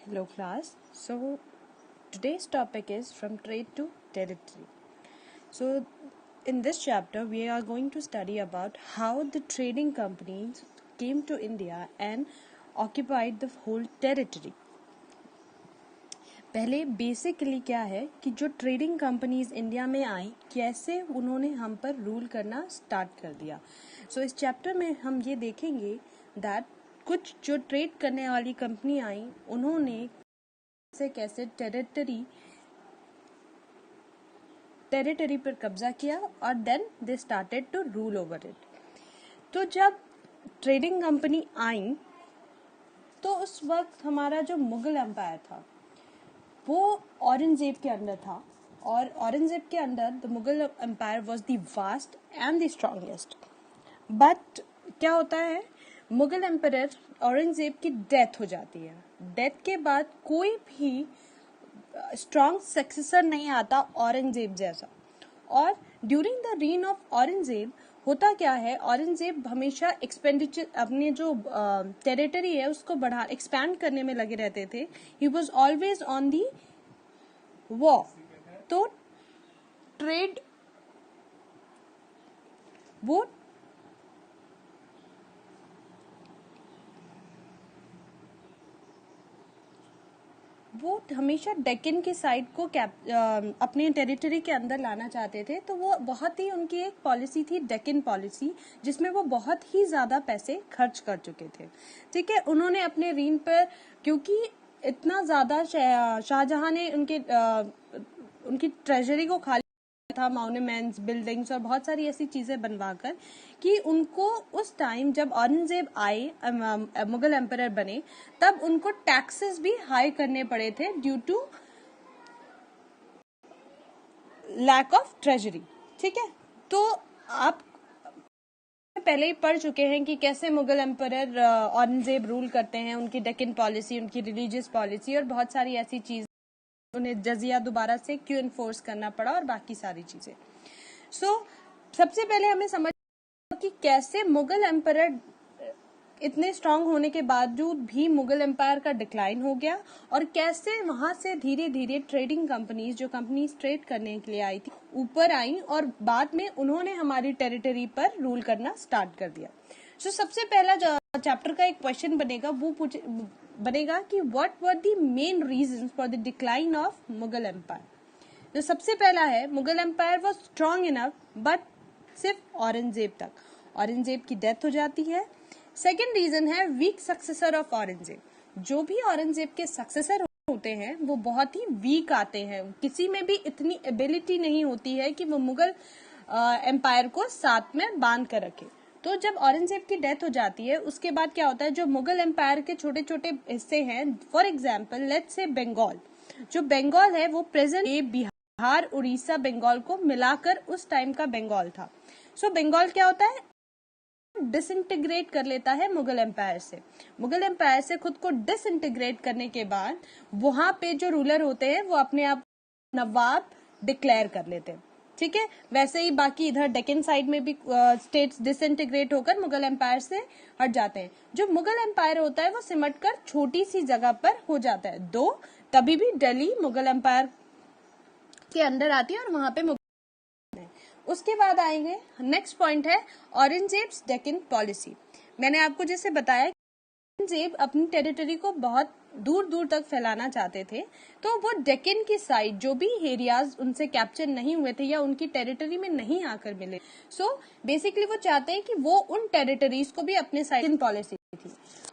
Hello class. So today's topic is from trade to territory. So in this chapter we are going to study about how the trading companies came to India and occupied the whole territory. पहले basically क्या है कि जो trading companies India में आई कैसे उन्होंने हम पर रूल करना स्टार्ट कर दिया. सो इस चैप्टर में हम ये देखेंगे दैट कुछ जो ट्रेड करने वाली कंपनी आई उन्होंने कैसे टेरिटरी पर कब्जा किया और then they started to rule over it. तो जब ट्रेडिंग कंपनी आई तो उस वक्त हमारा जो मुगल एम्पायर था वो औरंगजेब के अंदर था और औरंगजेब के अंदर the Mughal empire was the vast and the strongest. But क्या होता है, मुगल एम्पायर औरंगजेब की डेथ हो जाती है. डेथ के बाद कोई भी स्ट्रॉन्ग सक्सेसर नहीं आता औरंगजेब जैसा. और during the reign of Aurangzeb होता क्या है, औरंगजेब हमेशा एक्सपेंडिचर अपने जो टेरिटरी है उसको बढ़ा एक्सपैंड करने में लगे रहते थे. He was always on the war. तो ट्रेड वो हमेशा डेक्कन की साइड को अपने टेरिटरी के अंदर लाना चाहते थे. तो वो बहुत ही उनकी एक पॉलिसी थी डेक्कन पॉलिसी, जिसमें वो बहुत ही ज्यादा पैसे खर्च कर चुके थे. ठीक है, उन्होंने अपने रीन पर क्योंकि इतना ज्यादा शाहजहां ने उनकी ट्रेजरी को खाली था, मॉन्यूमेंट्स, बिल्डिंग्स और बहुत सारी ऐसी चीजें बनवाकर कि उनको उस टाइम जब औरंगजेब आए मुगल एम्परर बने तब उनको टैक्सेस भी हाई करने पड़े थे due to lack of treasury. ठीक है, तो आप पहले ही पढ़ चुके हैं कि कैसे मुगल एम्परर औरंगजेब रूल करते हैं, उनकी डेक्कन पॉलिसी, उनकी रिलीजियस पॉलिसी और बहुत सारी ऐसी चीज, उन्हें जजिया दोबारा से क्यों इन्फोर्स करना पड़ा और बाकी सारी चीजें. सबसे पहले हमें समझ कि कैसे मुगल एम्पायर इतने स्ट्रांग होने के बावजूद भी मुगल एम्पायर का डिक्लाइन हो गया और कैसे वहां से धीरे धीरे ट्रेडिंग कंपनीज, जो कंपनीज ट्रेड करने के लिए आई थी, ऊपर आई और बाद में उन्होंने हमारी टेरिटरी पर रूल करना स्टार्ट कर दिया. सबसे पहला जो चैप्टर का एक क्वेश्चन बनेगा कि what were the main reasons for the decline of Mughal empire. जो सबसे पहला है, Mughal empire was strong enough but सिर्फ औरंगजेब तक. औरंगजेब की डेथ हो जाती है. सेकेंड रीजन है वीक सक्सेसर ऑफ औरंगजेब. जो भी औरंगजेब के सक्सेसर होते हैं वो बहुत ही वीक आते हैं, किसी में भी इतनी एबिलिटी नहीं होती है कि वो मुगल एम्पायर को साथ में बांध कर रखे. तो जब औरंगजेब की डेथ हो जाती है उसके बाद क्या होता है, जो मुगल एम्पायर के छोटे छोटे हिस्से हैं, for example let's say Bengal, जो बंगाल है वो प्रेजेंट बिहार, उड़ीसा, बंगाल को मिलाकर उस टाइम का बंगाल था. बंगाल क्या होता है, डिसइंटीग्रेट कर लेता है मुगल एम्पायर से. मुगल एम्पायर से खुद को डिसइंटीग्रेट करने के बाद वहां पे जो रूलर होते हैं वो अपने आप नवाब डिक्लेयर कर लेते हैं. ठीक है, वैसे ही बाकी इधर डेक्कन साइड में भी स्टेट्स डिसइंटीग्रेट होकर मुगल एम्पायर से हट जाते हैं. जो मुगल एम्पायर होता है वो सिमटकर छोटी सी जगह पर हो जाता है. तभी भी दिल्ली मुगल एम्पायर के अंदर आती है और वहां पे उसके बाद आएंगे. नेक्स्ट पॉइंट है औरंगजेब्स डेक्कन पॉलिसी. मैंने आपको जैसे बताया औरंगजेब अपनी टेरिटरी को बहुत दूर दूर तक फैलाना चाहते थे, तो वो डेक्कन की साइड जो भी एरियाज उनसे कैप्चर नहीं हुए थे या उनकी टेरिटरी में नहीं आकर मिले, बेसिकली वो चाहते हैं कि वो उन टेरिटरीज को भी अपने साइड पॉलिसी थी.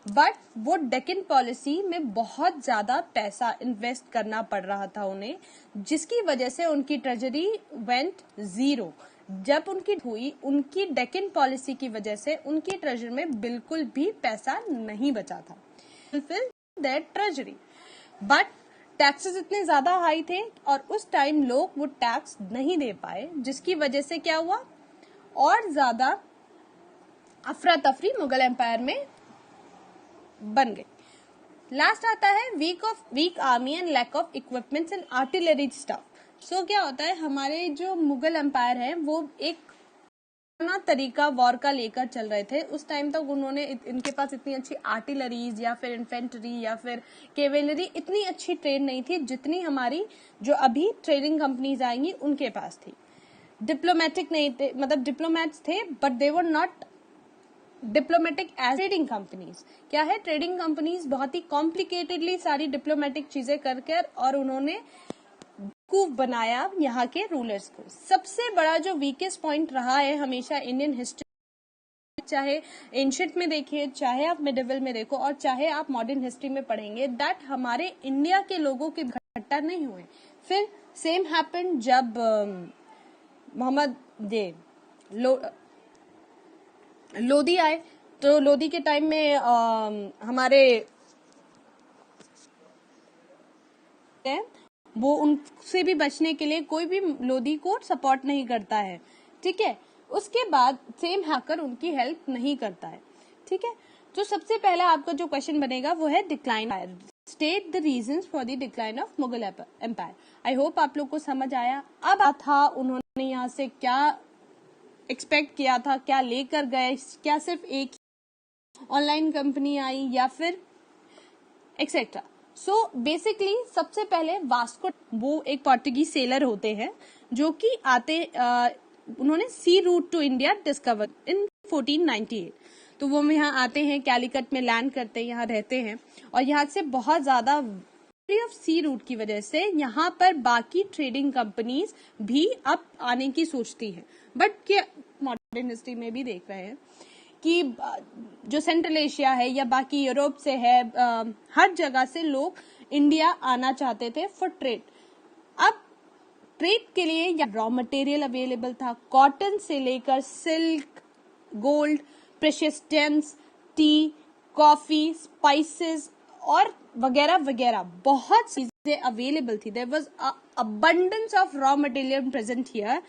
बट वो डेक्कन पॉलिसी में बहुत ज्यादा पैसा इन्वेस्ट करना पड़ रहा था उन्हें, जिसकी वजह से उनकी ट्रेजरी वेंट जीरो. जब उनकी डेक्कन पॉलिसी की वजह से उनकी ट्रेजरी में बिल्कुल भी पैसा नहीं बचा था fulfil there treasury. But taxes इतने ज्यादा हाई थे और उस टाइम लोग वो टैक्स नहीं दे पाए, जिसकी वजह से क्या हुआ, और ज्यादा अफरा तफरी मुगल एम्पायर में बन गई. लास्ट आता है weak army and lack of equipments and artillery staff. क्या होता है, हमारे जो मुगल एम्पायर है वो एक पुराना तरीका वॉर का लेकर चल रहे थे। उस टाइम तक उन्होंने इनके पास इतनी अच्छी आर्टिलरीज या फिर इन्फेंट्री या फिर केवेलरी इतनी अच्छी ट्रेन नहीं थी जितनी हमारी जो अभी ट्रेडिंग कंपनीज आएंगी उनके पास थी। डिप्लोमेटिक नहीं थे, मतलब डिप्लोमेट्स थे but they were not diplomatic as trading companies. क्या है, ट्रेडिंग कंपनीज बहुत ही कॉम्प्लिकेटेडली सारी डिप्लोमेटिक चीजें करके और उन्होंने बेवकूफ बनाया यहाँ के रूलर्स को। सबसे बड़ा जो वीकेस्ट पॉइंट रहा है हमेशा इंडियन हिस्ट्री, चाहे एंशिएंट में देखिए, चाहे आप मिडिवल में देखो और चाहे आप मॉडर्न हिस्ट्री में पढ़ेंगे, दैट हमारे इंडिया के लोगों के इकट्ठा नहीं हुए। फिर सेम हैपेंड जब मोहम्मद लोधी आए, तो लोधी के टाइम में हमारे वो उनसे भी बचने के लिए कोई भी लोधी को सपोर्ट नहीं करता है, ठीक है। उसके बाद सेम हैकर उनकी हेल्प नहीं करता है, ठीक है। तो सबसे पहला आपका जो क्वेश्चन बनेगा वो है decline, state the reasons for the decline of Mughal empire. I hope आप लोग को समझ आया। अब था उन्होंने यहाँ से क्या एक्सपेक्ट किया था, क्या लेकर गए, क्या सिर्फ एक ऑनलाइन कंपनी आई या फिर एक्सेट्रा। सो बेसिकली सबसे पहले वास्को, वो एक पोर्टुगीज सेलर होते हैं जो कि उन्होंने sea route to India discover in 1498। तो वो यहाँ आते हैं, कैलिकट में लैंड करते हैं, यहाँ रहते हैं और यहाँ से बहुत ज्यादा ऑफ सी रूट की वजह से यहाँ पर बाकी ट्रेडिंग कंपनीज भी अब आने की सोचती हैं। बट क्या मॉडर्न हिस्ट्री में भी देख रहे हैं कि जो सेंट्रल एशिया है या बाकी यूरोप से है, हर जगह से लोग इंडिया आना चाहते थे फॉर ट्रेड। अब ट्रेड के लिए या रॉ मटेरियल अवेलेबल था, कॉटन से लेकर silk, gold, precious gems, tea, coffee, spices और वगैरह वगैरह बहुत चीजें अवेलेबल थी। There was abundance of raw material present here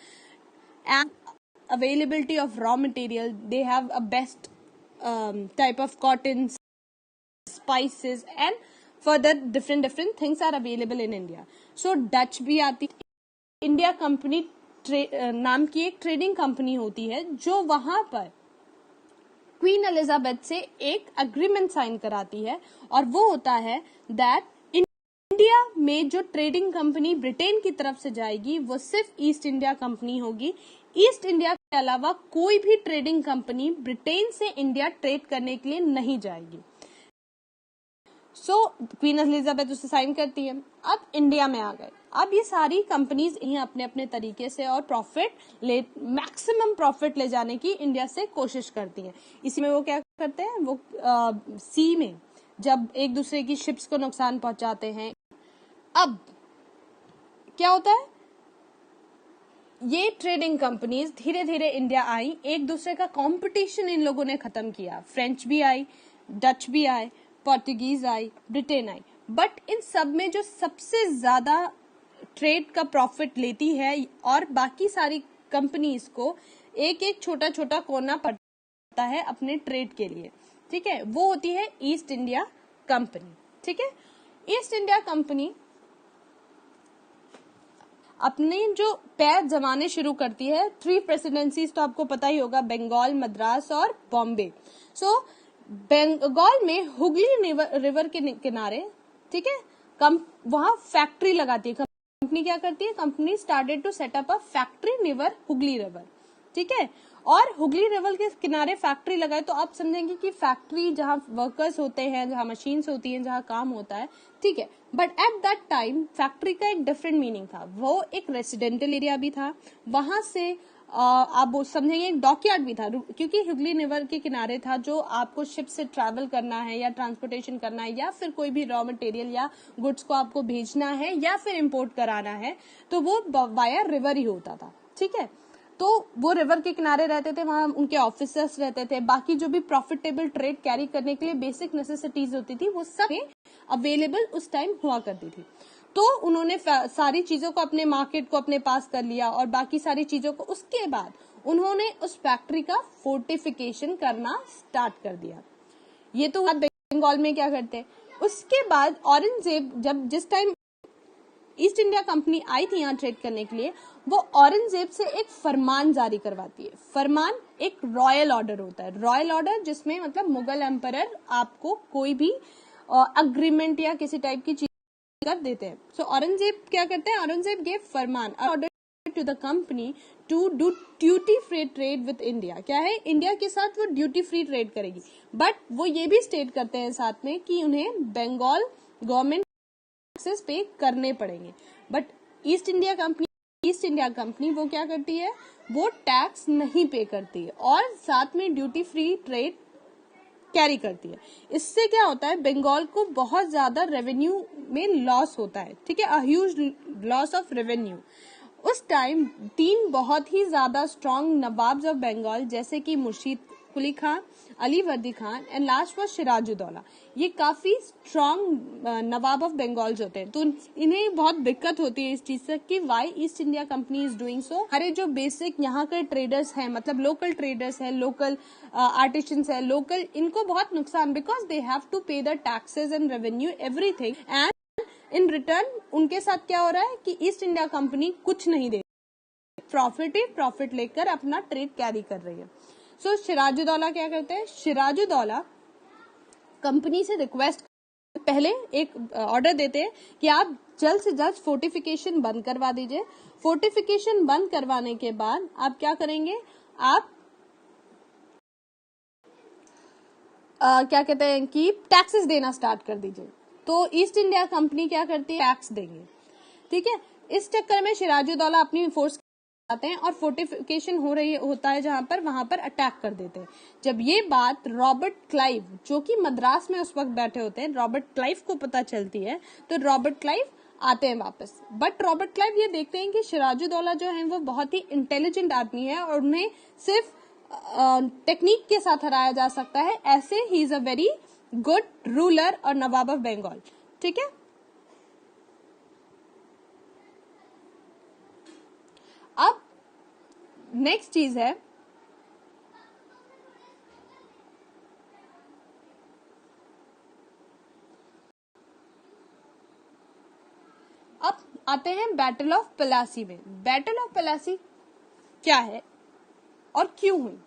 and availability of raw material. They have a best type of cotton, spices and further different things are available in India. So Dutch भी आती, India company नाम की एक trading company होती है जो वहां पर क्वीन एलिजाबेथ से एक अग्रीमेंट साइन कराती है और वो होता है दैट इंडिया में जो ट्रेडिंग कंपनी ब्रिटेन की तरफ से जाएगी वो सिर्फ ईस्ट इंडिया कंपनी होगी। ईस्ट इंडिया के अलावा कोई भी ट्रेडिंग कंपनी ब्रिटेन से इंडिया ट्रेड करने के लिए नहीं जाएगी। सो क्वीन एलिजाबेथ उसे साइन करती है। अब इंडिया में आ गए, अब ये सारी कंपनीज यहीं अपने अपने तरीके से और मैक्सिमम प्रॉफिट ले जाने की इंडिया से कोशिश करती हैं। इसी में वो क्या करते हैं, वो सी में जब एक दूसरे की शिप्स को नुकसान पहुंचाते हैं। अब क्या होता है, ये ट्रेडिंग कंपनीज धीरे धीरे इंडिया आई, एक दूसरे का कंपटीशन इन लोगों ने खत्म किया। फ्रेंच भी आई, डच भी आए, Portuguese I, Britain I, but in सब में जो सबसे ज्यादा ट्रेड का प्रॉफिट लेती है और बाकी सारी कंपनीज को एक एक छोटा छोटा कोना पड़ता है अपने ट्रेड के लिए, ठीक है, वो होती है ईस्ट इंडिया कंपनी, ठीक है। ईस्ट इंडिया कंपनी अपने जो पैर जमाने शुरू करती है, 3 प्रेसिडेंसीज तो आपको पता ही होगा, बंगाल, मद्रास और बॉम्बे। सो बंगाल में हुगली रिवर के किनारे, ठीक है, वहां फैक्ट्री लगाती है कंपनी। क्या करती है company, started to set up a factory near Hooghly river, ठीक है। और हुगली रिवर के किनारे फैक्ट्री लगाए तो आप समझेंगे कि फैक्ट्री जहां वर्कर्स होते हैं, जहां मशीन्स होती हैं, जहां काम होता है, ठीक है। But at that time factory का एक डिफरेंट मीनिंग था, वो एक रेसिडेंशियल एरिया भी था, वहां से आप समझेंगे एक डॉकयार्ड भी था, क्योंकि हुगली रिवर के किनारे था। जो आपको शिप से ट्रैवल करना है या ट्रांसपोर्टेशन करना है या फिर कोई भी रॉ मटेरियल या गुड्स को आपको भेजना है या फिर इम्पोर्ट कराना है तो वो वाया रिवर ही होता था, ठीक है। तो वो रिवर के किनारे रहते थे, वहां उनके ऑफिसर्स रहते थे, बाकी जो भी प्रॉफिटेबल ट्रेड कैरी करने के लिए बेसिक नेसेसिटीज होती थी वो सब अवेलेबल उस टाइम हुआ करती थी। तो उन्होंने सारी चीजों को, अपने मार्केट को अपने पास कर लिया और बाकी सारी चीजों को, उसके बाद उन्होंने उस फैक्ट्री का फोर्टिफिकेशन करना स्टार्ट कर दिया। ये तो बंगाल में क्या करते हैं। उसके बाद औरंगजेब जब जिस टाइम ईस्ट इंडिया कंपनी आई थी यहाँ ट्रेड करने के लिए, वो औरंगजेब से एक फरमान जारी करवाती है। फरमान एक रॉयल ऑर्डर होता है, रॉयल ऑर्डर जिसमें मतलब मुगल एम्परर आपको कोई भी अग्रीमेंट या किसी टाइप की चीज कर देते हैं। सो औरंगजेब क्या करते हैं, औरंगजेब गेव फरमान order to the company to do duty free trade with India. क्या है, इंडिया के साथ वो ड्यूटी फ्री ट्रेड करेगी, बट वो ये भी स्टेट करते हैं साथ में कि उन्हें बंगाल गवर्नमेंट टैक्सेस पे करने पड़ेंगे। बट ईस्ट इंडिया कंपनी वो क्या करती है, वो टैक्स नहीं पे करती है और साथ में ड्यूटी फ्री ट्रेड कैरी करती है। इससे क्या होता है, बंगाल को बहुत ज्यादा रेवेन्यू में लॉस होता है, ठीक है, a huge loss of revenue. उस टाइम 3 बहुत ही ज्यादा स्ट्रॉन्ग नवाब्स ऑफ बंगाल जैसे कि मुर्शीद कुली Khan, Ali Vardi Khan and last was Sirajuddaulah, ये काफी स्ट्रॉन्ग नवाब ऑफ बंगाल होते हैं। तो इन्हें बहुत दिक्कत होती है इस चीज से कि why East India Company is doing so. हमारे जो बेसिक यहाँ के ट्रेडर्स हैं, मतलब लोकल ट्रेडर्स हैं, लोकल आर्टिशंस हैं, लोकल, इनको बहुत नुकसान, because they have to pay the taxes and revenue everything, and in return उनके साथ क्या हो रहा है कि ईस्ट इंडिया कंपनी कुछ नहीं दे, प्रॉफिट लेकर अपना ट्रेड कैरी कर रही है। सो सिराजुद्दौला क्या करते हैं, सिराजुद्दौला कंपनी से रिक्वेस्ट, पहले एक ऑर्डर देते हैं कि आप जल्द से जल्द फोर्टिफिकेशन बंद करवा दीजिए। फोर्टिफिकेशन बंद करवाने के बाद आप क्या करेंगे, आप क्या कहते हैं कि टैक्सेस देना स्टार्ट कर दीजिए। तो ईस्ट इंडिया कंपनी क्या करती है, टैक्स देंगे, ठीक है। इस चक्कर में सिराजुद्दौला अपनी फोर्स आते हैं और फोर्टिफिकेशन होता है जहां पर, वहां पर अटैक कर देते हैं। जब ये बात रॉबर्ट क्लाइव, जो कि मद्रास में उस वक्त बैठे होते हैं, रॉबर्ट क्लाइव को पता चलती है, तो रॉबर्ट क्लाइव आते हैं वापस। बट रॉबर्ट क्लाइव ये देखते हैं कि सिराजुद्दौला जो है वो बहुत ही इंटेलिजेंट आदमी है और उन्हें सिर्फ टेक्निक के साथ हराया जा सकता है, ऐसे he is a very good ruler और नवाब ऑफ बंगाल, ठीक है। अब नेक्स्ट चीज है, अब आते हैं बैटल ऑफ प्लासी में। बैटल ऑफ प्लासी क्या है और क्यों हुई।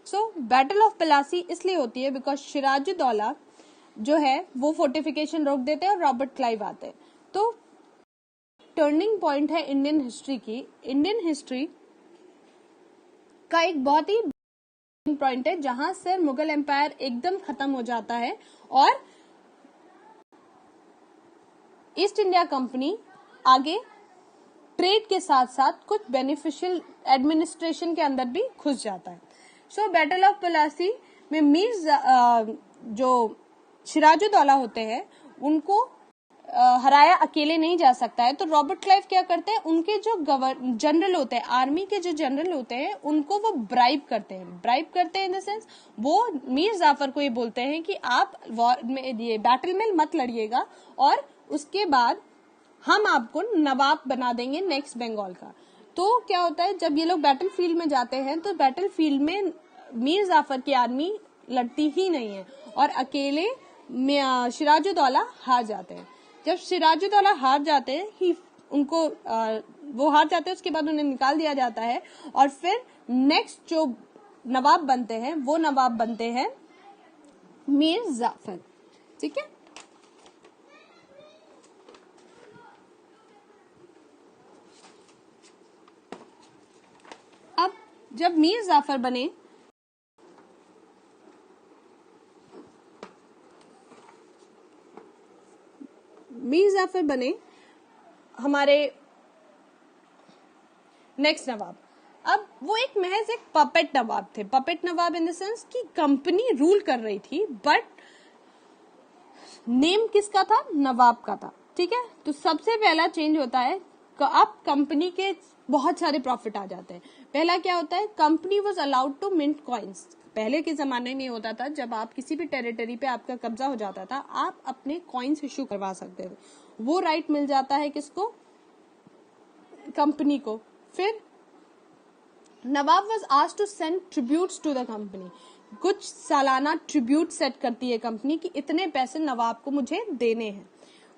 सो बैटल ऑफ प्लासी इसलिए होती है बिकॉज सिराजुद्दौला जो है वो फोर्टिफिकेशन रोक देते हैं और रॉबर्ट क्लाइव आते हैं। तो टर्निंग पॉइंट है इंडियन हिस्ट्री की। इंडियन हिस्ट्री का एक बहुत ही पॉइंट है जहां से मुगल एम्पायर एकदम खत्म हो जाता है और ईस्ट इंडिया कंपनी आगे ट्रेड के साथ साथ कुछ बेनिफिशियल एडमिनिस्ट्रेशन के अंदर भी घुस जाता है। सो बैटल ऑफ प्लासी में मीर जो सिराजुद्दौला होते हैं उनको हराया अकेले नहीं जा सकता है, तो रॉबर्ट क्लाइव क्या करते हैं, उनके जो जनरल होते हैं, आर्मी के जो जनरल होते हैं, उनको वो ब्राइब करते हैं इन द सेंस वो मीर जाफर को ये बोलते हैं कि आप वॉर में ये बैटल में मत लड़िएगा और उसके बाद हम आपको नवाब बना देंगे नेक्स्ट बंगाल का। तो क्या होता है, जब ये लोग बैटल फील्ड में जाते हैं तो बैटल फील्ड में मीर जाफर की आर्मी लड़ती ही नहीं है और अकेले सिराजुद्दौला हार जाते हैं। जब सिराजुद्दौला हार जाते हैं वो हार जाते हैं, उसके बाद उन्हें निकाल दिया जाता है और फिर नेक्स्ट जो नवाब बनते हैं वो नवाब बनते हैं मीर जाफर, ठीक है। अब जब मीर जाफर बने हमारे नेक्स्ट नवाब, अब वो एक महज एक पपेट नवाब थे। Puppet Nawab in the sense कि कंपनी रूल कर रही थी बट नेम किसका था, नवाब का था, ठीक है। तो सबसे पहला चेंज होता है, अब कंपनी के बहुत सारे प्रॉफिट आ जाते हैं। पहला क्या होता है, company was allowed to mint coins. पहले के जमाने में होता था, जब आप किसी भी टेरिटरी पे आपका कब्जा हो जाता था, आप अपने कॉइन्स इश्यू करवा सकते थे। वो राइट मिल जाता है किसको, कंपनी को। फिर Nawab was asked to send tributes to the company. कुछ सालाना ट्रिब्यूट सेट करती है कंपनी कि इतने पैसे नवाब को मुझे देने हैं।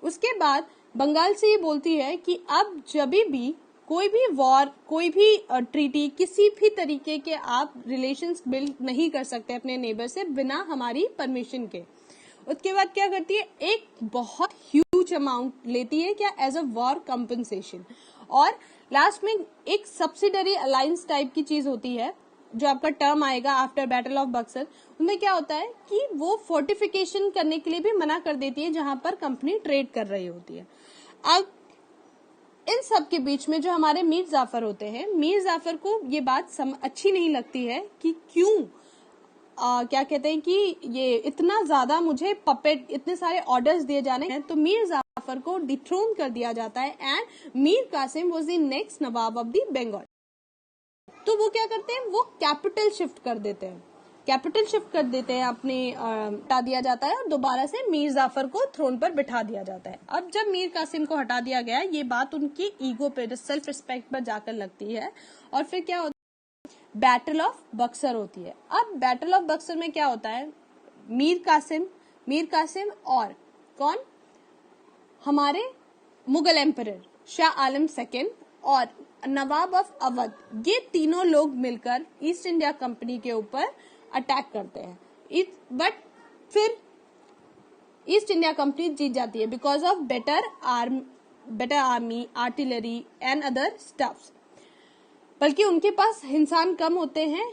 उसके बाद बंगाल से ये बोलती है कि अब जब भी कोई भी वॉर, कोई भी ट्रीटी, किसी भी तरीके के आप रिलेशंस बिल्ड नहीं कर सकते अपने नेबर से बिना हमारी परमिशन के। उसके बाद क्या करती है, एक बहुत ह्यूज अमाउंट लेती है क्या, एज अ वॉर कंपनसेशन। और लास्ट में एक सब्सिडरी अलायंस टाइप की चीज होती है जो आपका टर्म आएगा आफ्टर बैटल ऑफ बक्सर। उनमें क्या होता है कि वो फोर्टिफिकेशन करने के लिए भी मना कर देती है जहां पर कंपनी ट्रेड कर रही होती है। अब इन सब के बीच में जो हमारे मीर जाफर होते हैं, मीर जाफर को ये बात अच्छी नहीं लगती है कि क्यों क्या कहते हैं कि ये इतना ज्यादा मुझे पपेट, इतने सारे ऑर्डर्स दिए जाने हैं। तो मीर जाफर को डिथ्रोन कर दिया जाता है and Mir Qasim was the next nawab of the Bengal. तो वो क्या करते हैं, वो कैपिटल शिफ्ट कर देते हैं, कैपिटल शिफ्ट कर देते हैं अपने, हटा दिया जाता है और दोबारा से मीर जाफर को थ्रोन पर बिठा दिया जाता है। अब जब मीर कासिम को हटा दिया गया, ये बात उनकी ईगो पे, सेल्फ रिस्पेक्ट पर जाकर लगती है। और फिर क्या होता है, बैटल ऑफ बक्सर होती है। अब बैटल ऑफ बक्सर में क्या होता है, मीर कासिम और कौन, हमारे मुगल एम्परर शाह आलम सेकेंड और नवाब ऑफ अवध, ये तीनों लोग मिलकर ईस्ट इंडिया कंपनी के ऊपर अटैक करते हैं। बट फिर ईस्ट इंडिया कंपनी जीत जाती है because of better army, artillery and other stuffs. बल्कि उनके पास इंसान कम होते हैं,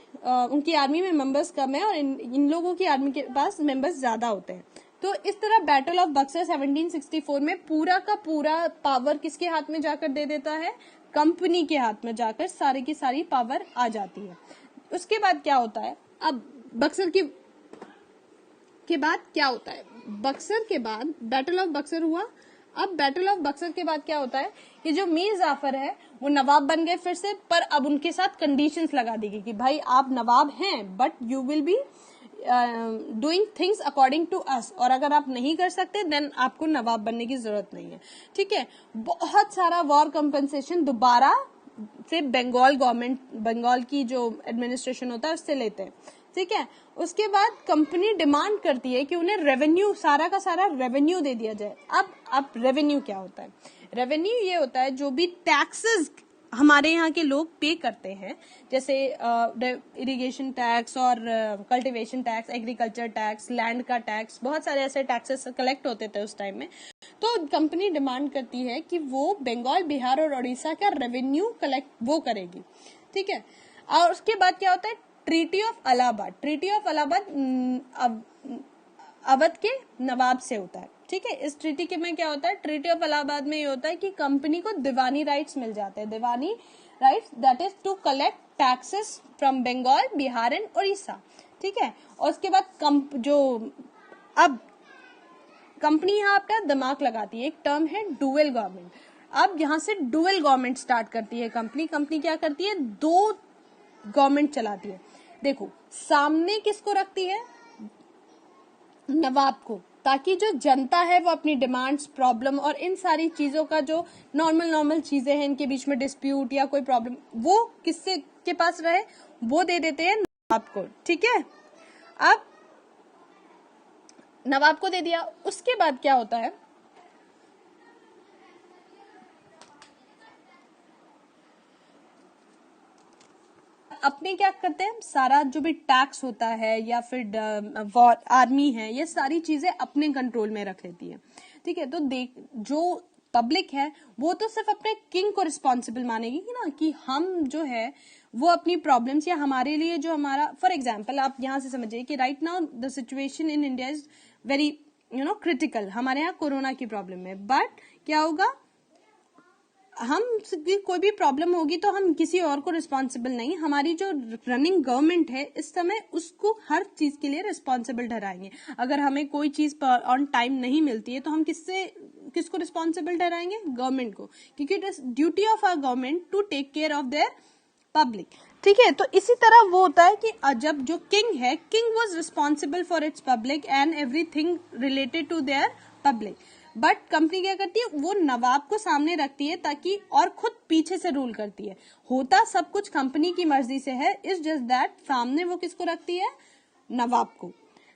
उनकी आर्मी में मेंबर्स कम है और इन लोगों की आर्मी के पास मेंबर्स ज्यादा होते हैं। तो इस तरह बैटल ऑफ बक्सर 1764 में पूरा का पूरा पावर किसके हाथ में जाकर दे देता है, कंपनी के हाथ में जाकर सारी की सारी पावर आ जाती है। उसके बाद क्या होता है, अब बक्सर के बाद क्या होता है, बक्सर के बाद बैटल ऑफ बक्सर हुआ। अब बैटल ऑफ बक्सर के बाद क्या होता है कि जो मीर जाफर है वो नवाब बन गए फिर से, पर अब उनके साथ कंडीशंस लगा दी गई कि भाई आप नवाब हैं but you will be doing things according to us, और अगर आप नहीं कर सकते देन आपको नवाब बनने की जरूरत नहीं है। ठीक है, बहुत सारा वॉर कंपनसेशन दोबारा से बंगाल की जो एडमिनिस्ट्रेशन होता है उससे लेते हैं। ठीक है, उसके बाद कंपनी डिमांड करती है कि उन्हें रेवेन्यू, सारा का सारा रेवेन्यू दे दिया जाए। अब रेवेन्यू क्या होता है, रेवेन्यू ये होता है जो भी टैक्सेस हमारे यहाँ के लोग पे करते हैं, जैसे इरिगेशन टैक्स और cultivation tax, agriculture tax, land का टैक्स, बहुत सारे ऐसे टैक्सेस कलेक्ट होते थे उस टाइम में। तो कंपनी डिमांड करती है कि वो बंगाल, बिहार और उड़ीसा का रेवेन्यू कलेक्ट वो करेगी। ठीक है, और उसके बाद क्या होता है, ट्रीटी ऑफ इलाहाबाद अवध के नवाब से होता है। ठीक है, इस ट्रीटी के में क्या होता है, ट्रीटी ऑफ इलाहाबाद में ये होता है कि कंपनी को दीवानी राइट्स मिल जाते हैं, Diwani rights that is to collect taxes from Bengal, Bihar and Orissa. ठीक है, और उसके बाद अब कंपनी यहाँ अपना दिमाग लगाती है, एक टर्म है डुअल गवर्नमेंट। अब यहाँ से डुअल गवर्नमेंट स्टार्ट करती है कंपनी क्या करती है, दो गवर्नमेंट चलाती है। देखो सामने किसको रखती है, नवाब को, ताकि जो जनता है वो अपनी डिमांड्स, प्रॉब्लम और इन सारी चीजों का जो नॉर्मल चीजें हैं, इनके बीच में डिस्प्यूट या कोई प्रॉब्लम, वो किससे के पास रहे, वो दे देते हैं नवाब को। ठीक है, अब नवाब को दे दिया। उसके बाद क्या होता है, अपने क्या करते हैं, सारा जो भी टैक्स होता है या फिर आर्मी है, ये सारी चीजें अपने कंट्रोल में रख लेती है। ठीक है, तो जो पब्लिक है वो तो सिर्फ अपने किंग को रिस्पॉन्सिबल मानेगी ना, कि हम जो है वो अपनी प्रॉब्लम्स या हमारे लिए जो हमारा, फॉर एग्जाम्पल आप यहाँ से समझिए कि right now the situation in India is very critical, हमारे यहाँ कोरोना की प्रॉब्लम है। बट क्या होगा, हम कोई भी प्रॉब्लम होगी तो हम किसी और को रिस्पॉन्सिबल नहीं, हमारी जो रनिंग गवर्नमेंट है इस समय उसको हर चीज के लिए रिस्पॉन्सिबल ठहराएंगे। अगर हमें कोई चीज ऑन टाइम नहीं मिलती है तो हम किसको रिस्पॉन्सिबल ठहराएंगे, गवर्नमेंट को, क्योंकि it is duty of our government to take care of their public. ठीक है, तो इसी तरह वो होता है कि जब जो किंग है, king was responsible for its public and everything related to their public. But company क्या करती है, वो नवाब को सामने रखती है ताकि, और खुद पीछे से रूल करती है। होता सब कुछ कंपनी की मर्जी से है, इज जस्ट दैट सामने वो किसको रखती है, नवाब को।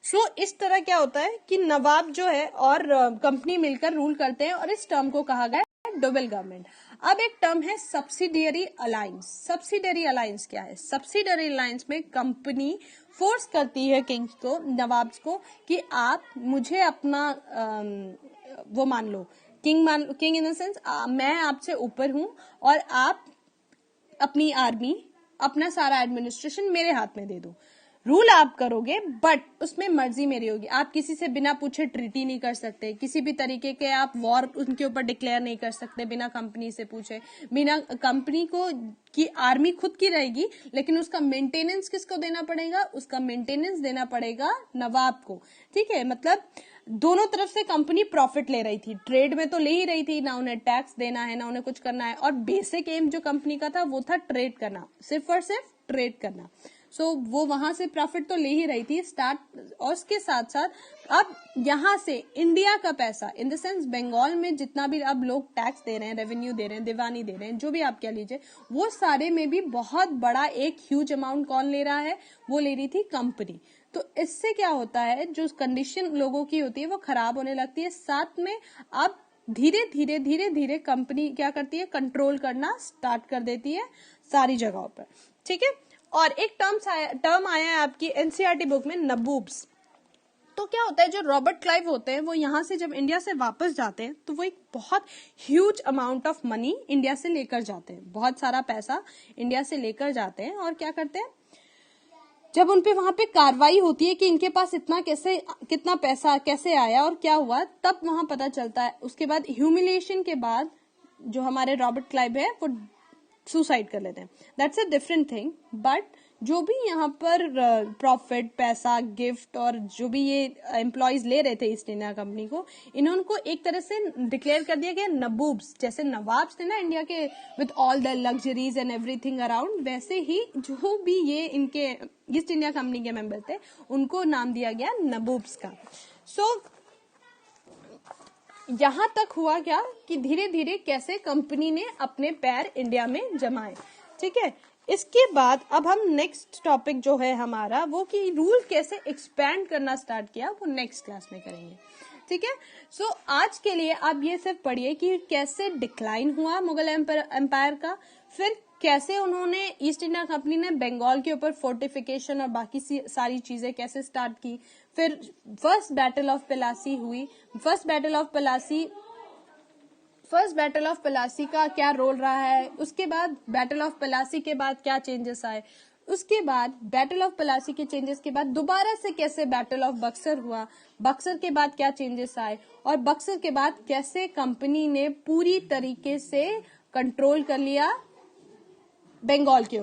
सो इस तरह क्या होता है कि नवाब जो है और कंपनी मिलकर रूल करते हैं और इस टर्म को कहा गया है डबल गवर्नमेंट। अब एक टर्म है सब्सिडियरी अलायंस। सब्सिडियरी अलायंस क्या है? सब्सिडियरी अलायंस में कंपनी फोर्स करती है किंग्स को, नवाब्स को, कि आप मुझे अपना वो मान लो, किंग इन द सेंस मैं आपसे ऊपर हूं और आप अपनी आर्मी, अपना सारा एडमिनिस्ट्रेशन मेरे हाथ में दे दो, रूल आप करोगे बट उसमें मर्जी मेरी होगी। आप किसी से बिना पूछे ट्रीटी नहीं कर सकते, किसी भी तरीके के आप वॉर उनके ऊपर डिक्लेयर नहीं कर सकते बिना कंपनी से पूछे। बिना कंपनी को की आर्मी खुद की रहेगी, लेकिन उसका मेंटेनेंस किसको देना पड़ेगा? उसका मेंटेनेंस देना पड़ेगा नवाब को। ठीक है, मतलब दोनों तरफ से कंपनी प्रॉफिट ले रही थी, ट्रेड में तो ले ही रही थी, ना उन्हें टैक्स देना है ना उन्हें कुछ करना है, और बेसिक एम जो कंपनी का था वो था ट्रेड करना, सिर्फ और सिर्फ ट्रेड करना। सो वो वहां से प्रॉफिट तो ले ही रही थी स्टार्ट, और उसके साथ साथ अब यहां से इंडिया का पैसा, इन द सेंस बंगाल में जितना भी अब लोग टैक्स दे रहे हैं, रेवेन्यू दे रहे हैं, दीवानी दे रहे हैं, जो भी आप कह लीजिए, वो सारे में भी बहुत बड़ा एक ह्यूज अमाउंट कौन ले रहा है? वो ले रही थी कंपनी। तो इससे क्या होता है, जो कंडीशन लोगों की होती है वो खराब होने लगती है। साथ में अब धीरे धीरे कंपनी क्या करती है? कंट्रोल करना स्टार्ट कर देती है सारी जगहों पर। ठीक है, और एक टर्म आया है आपकी एनसीईआरटी बुक में, नबूब्स। तो क्या होता है, जो रॉबर्ट क्लाइव होते हैं वो यहां से जब इंडिया से वापस जाते हैं तो वो एक बहुत huge amount of money India से लेकर जाते हैं, बहुत सारा पैसा इंडिया से लेकर जाते हैं। और क्या करते हैं, जब उनपे वहां पे कार्रवाई होती है कि इनके पास कितना पैसा कैसे आया और क्या हुआ, तब वहां पता चलता है। उसके बाद ह्यूमिलिएशन के बाद जो हमारे रॉबर्ट क्लाइव है वो सुसाइड कर लेते हैं, that's a different thing. But जो भी यहाँ पर प्रॉफिट, पैसा, गिफ्ट और जो भी ये एम्प्लॉयज ले रहे थे ईस्ट इंडिया कंपनी को, इन्होंने एक तरह से डिक्लेयर कर दिया गया नबूब्स। जैसे नवाब्स थे ना इंडिया के, with all the luxuries and everything around, वैसे ही जो भी ये इनके ईस्ट इंडिया कंपनी के मेंबर थे उनको नाम दिया गया नबूब्स का। सो यहां तक हुआ क्या कि धीरे धीरे कैसे कंपनी ने अपने पैर इंडिया में जमाए। ठीक है, इसके बाद अब हम नेक्स्ट टॉपिक जो है हमारा वो कि रूल कैसे एक्सपैंड करना स्टार्ट किया, वो नेक्स्ट क्लास में करेंगे। ठीक है, सो आज के लिए आप ये सिर्फ पढ़िए कि कैसे डिक्लाइन हुआ मुगल एम्पायर का, फिर कैसे उन्होंने ईस्ट इंडिया कंपनी ने बंगाल के ऊपर फोर्टिफिकेशन और बाकी सारी चीजें कैसे स्टार्ट की, फिर फर्स्ट बैटल ऑफ प्लासी हुई। फर्स्ट बैटल ऑफ प्लासी का क्या रोल रहा है, उसके बाद बैटल ऑफ प्लासी के बाद क्या चेंजेस आए, उसके बाद बैटल ऑफ प्लासी के चेंजेस के बाद दोबारा से कैसे बैटल ऑफ बक्सर हुआ, बक्सर के बाद क्या चेंजेस आए, और बक्सर के बाद कैसे कंपनी ने पूरी तरीके से कंट्रोल कर लिया बंगाल के ऊपर।